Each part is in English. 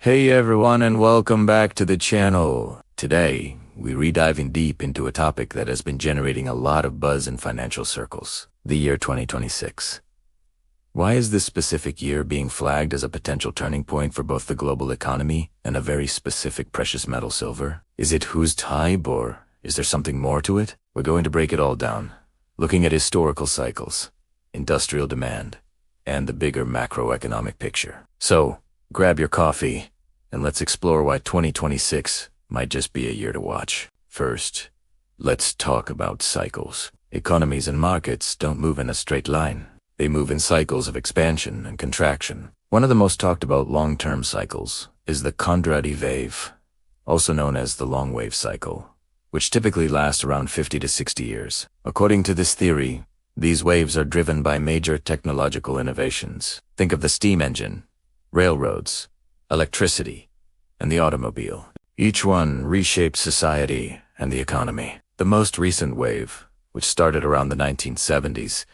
Hey everyone, and welcome back to the channel. Today, we're diving deep into a topic that has been generating a lot of buzz in financial circles, the year 2026. Why is this specific year being flagged as a potential turning point for both the global economy and a very specific precious metal, silver? Is it whose type, or is there something more to it? We're going to break it all down, looking at historical cycles, industrial demand, and the bigger macroeconomic picture. So, grab your coffee, and let's explore why 2026 might just be a year to watch. First, let's talk about cycles. Economies and markets don't move in a straight line. They move in cycles of expansion and contraction. One of the most talked about long-term cycles is the Kondraty wave, also known as the long wave cycle, which typically lasts around 50 to 60 years. According to this theory, these waves are driven by major technological innovations. Think of the steam engine, railroads, electricity, and the automobile. Each one reshaped society and the economy. The most recent wave, which started around the 1970s,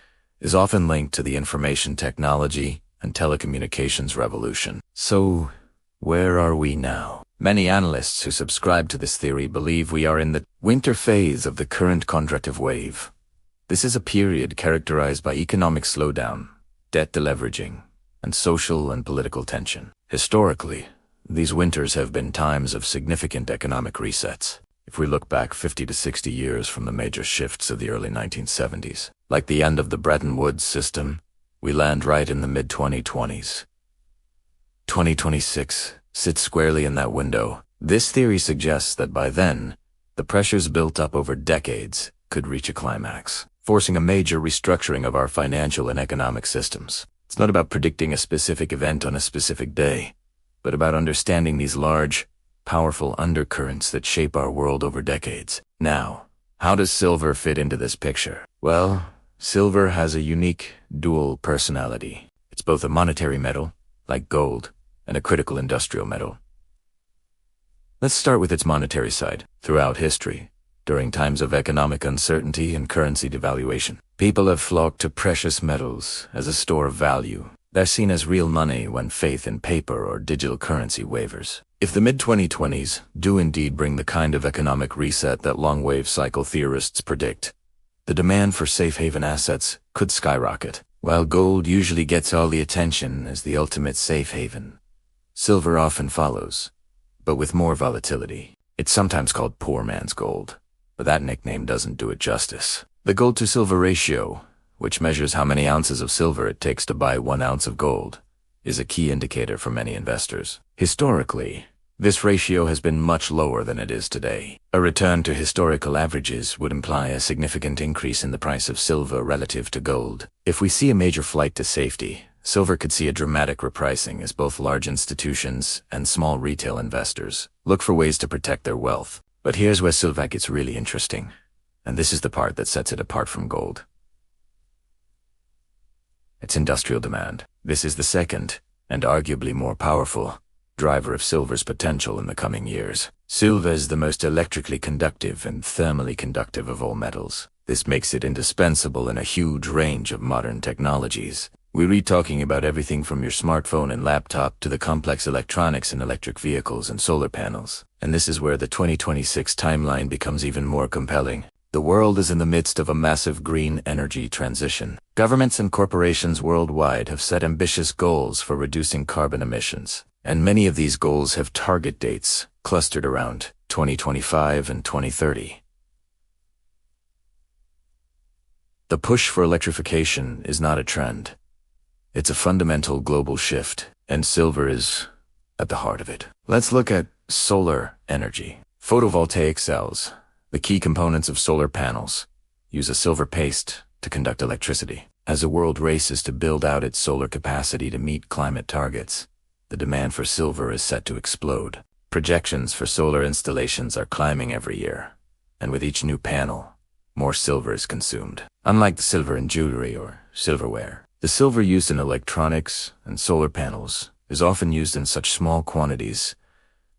is often linked to the information technology and telecommunications revolution. So, where are we now? Many analysts who subscribe to this theory believe we are in the winter phase of the current Kondraty wave. This is a period characterized by economic slowdown, debt deleveraging, and social and political tension. Historically, these winters have been times of significant economic resets. If we look back 50 to 60 years from the major shifts of the early 1970s, like the end of the Bretton Woods system, we land right in the mid-2020s. 2026 sits squarely in that window. This theory suggests that by then, the pressures built up over decades could reach a climax, forcing a major restructuring of our financial and economic systems. It's not about predicting a specific event on a specific day, but about understanding these large, powerful undercurrents that shape our world over decades. Now, how does silver fit into this picture? Well, silver has a unique dual personality. It's both a monetary metal, like gold, and a critical industrial metal. Let's start with its monetary side. Throughout history, during times of economic uncertainty and currency devaluation, people have flocked to precious metals as a store of value. They're seen as real money when faith in paper or digital currency wavers. If the mid-2020s do indeed bring the kind of economic reset that long-wave cycle theorists predict, the demand for safe haven assets could skyrocket. While gold usually gets all the attention as the ultimate safe haven, silver often follows, but with more volatility. It's sometimes called poor man's gold, but that nickname doesn't do it justice. The gold-to-silver ratio, which measures how many ounces of silver it takes to buy 1 ounce of gold, is a key indicator for many investors. Historically, this ratio has been much lower than it is today. A return to historical averages would imply a significant increase in the price of silver relative to gold. If we see a major flight to safety, silver could see a dramatic repricing as both large institutions and small retail investors look for ways to protect their wealth. But here's where silver gets really interesting, and this is the part that sets it apart from gold. Its industrial demand. This is the second, and arguably more powerful, driver of silver's potential in the coming years. Silver is the most electrically conductive and thermally conductive of all metals. This makes it indispensable in a huge range of modern technologies. We're talking about everything from your smartphone and laptop to the complex electronics in electric vehicles and solar panels. And this is where the 2026 timeline becomes even more compelling. The world is in the midst of a massive green energy transition. Governments and corporations worldwide have set ambitious goals for reducing carbon emissions, and many of these goals have target dates clustered around 2025 and 2030. The push for electrification is not a trend. It's a fundamental global shift, and silver is at the heart of it. Let's look at solar energy. Photovoltaic cells, the key components of solar panels, use a silver paste to conduct electricity. As the world races to build out its solar capacity to meet climate targets, the demand for silver is set to explode. Projections for solar installations are climbing every year, and with each new panel, more silver is consumed. Unlike the silver in jewelry or silverware, the silver used in electronics and solar panels is often used in such small quantities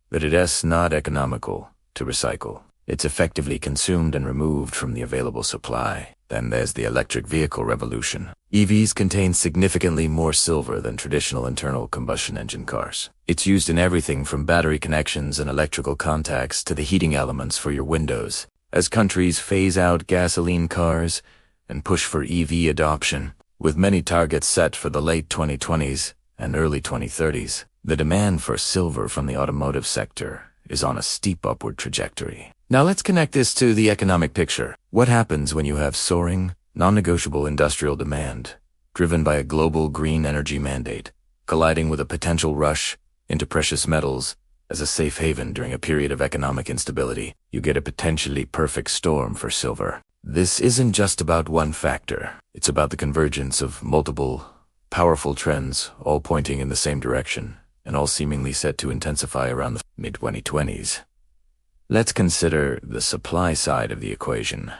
that it is not economical to recycle. It's effectively consumed and removed from the available supply. Then there's the electric vehicle revolution. EVs contain significantly more silver than traditional internal combustion engine cars. It's used in everything from battery connections and electrical contacts to the heating elements for your windows. As countries phase out gasoline cars and push for EV adoption, with many targets set for the late 2020s and early 2030s, the demand for silver from the automotive sector is on a steep upward trajectory. Now let's connect this to the economic picture. What happens when you have soaring, non-negotiable industrial demand, driven by a global green energy mandate, colliding with a potential rush into precious metals as a safe haven during a period of economic instability? You get a potentially perfect storm for silver. This isn't just about one factor. It's about the convergence of multiple, powerful trends, all pointing in the same direction, and all seemingly set to intensify around the mid-2020s. Let's consider the supply side of the equation,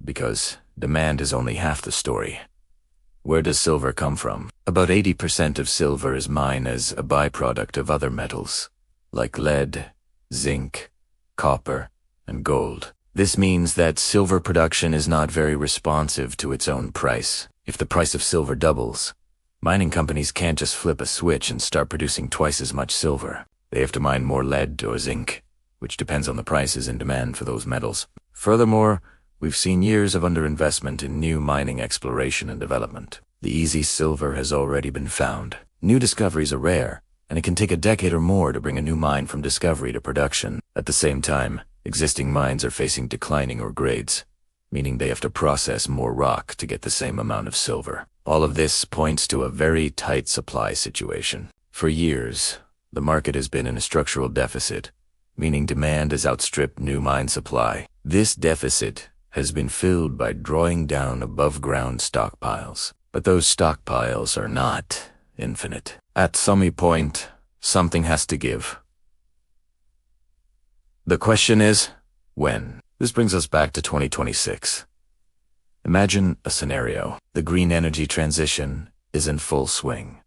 because demand is only half the story. Where does silver come from? About 80% of silver is mined as a byproduct of other metals, like lead, zinc, copper, and gold. This means that silver production is not very responsive to its own price. If the price of silver doubles, mining companies can't just flip a switch and start producing twice as much silver. They have to mine more lead or zinc, which depends on the prices and demand for those metals. Furthermore, we've seen years of underinvestment in new mining exploration and development. The easy silver has already been found. New discoveries are rare, and it can take a decade or more to bring a new mine from discovery to production. At the same time, existing mines are facing declining ore grades, meaning they have to process more rock to get the same amount of silver. All of this points to a very tight supply situation. For years, the market has been in a structural deficit, meaning demand has outstripped new mine supply. This deficit has been filled by drawing down above-ground stockpiles. But those stockpiles are not infinite. At some point, something has to give. The question is, when? This brings us back to 2026. Imagine a scenario. The green energy transition is in full swing,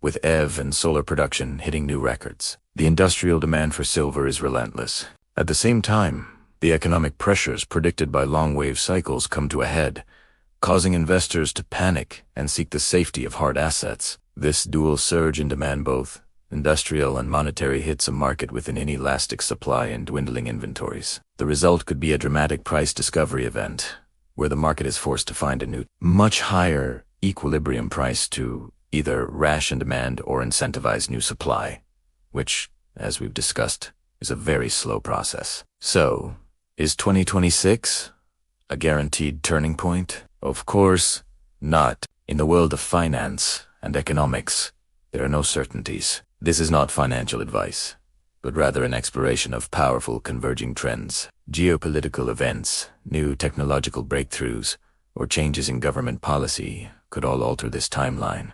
with EV and solar production hitting new records. The industrial demand for silver is relentless. At the same time, the economic pressures predicted by long-wave cycles come to a head, causing investors to panic and seek the safety of hard assets. This dual surge in demand, both industrial and monetary, hits a market with an inelastic supply and dwindling inventories. The result could be a dramatic price discovery event, where the market is forced to find a new, much higher equilibrium price to either ration demand or incentivize new supply, which, as we've discussed, is a very slow process. So, is 2026 a guaranteed turning point? Of course not. In the world of finance and economics, there are no certainties. This is not financial advice, but rather an exploration of powerful converging trends. Geopolitical events, new technological breakthroughs, or changes in government policy could all alter this timeline.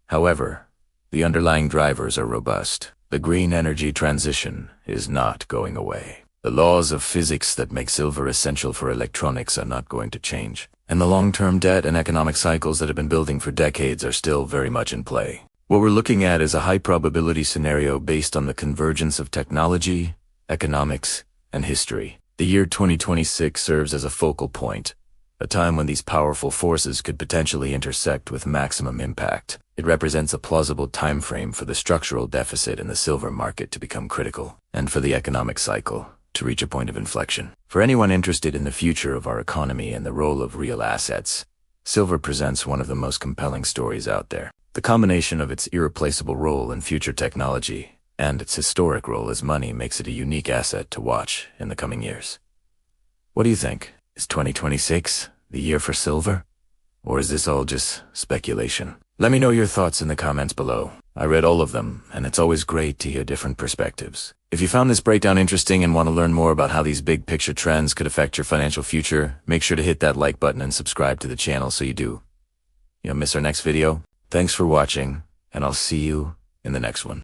However, the underlying drivers are robust. The green energy transition is not going away. The laws of physics that make silver essential for electronics are not going to change. And the long-term debt and economic cycles that have been building for decades are still very much in play. What we're looking at is a high-probability scenario based on the convergence of technology, economics, and history. The year 2026 serves as a focal point, a time when these powerful forces could potentially intersect with maximum impact. It represents a plausible time frame for the structural deficit in the silver market to become critical, and for the economic cycle to reach a point of inflection. For anyone interested in the future of our economy and the role of real assets, silver presents one of the most compelling stories out there. The combination of its irreplaceable role in future technology and its historic role as money makes it a unique asset to watch in the coming years. What do you think? Is 2026 the year for silver? Or is this all just speculation? Let me know your thoughts in the comments below. I read all of them, and it's always great to hear different perspectives. If you found this breakdown interesting and want to learn more about how these big picture trends could affect your financial future, make sure to hit that like button and subscribe to the channel so you don't miss our next video. Thanks for watching, and I'll see you in the next one.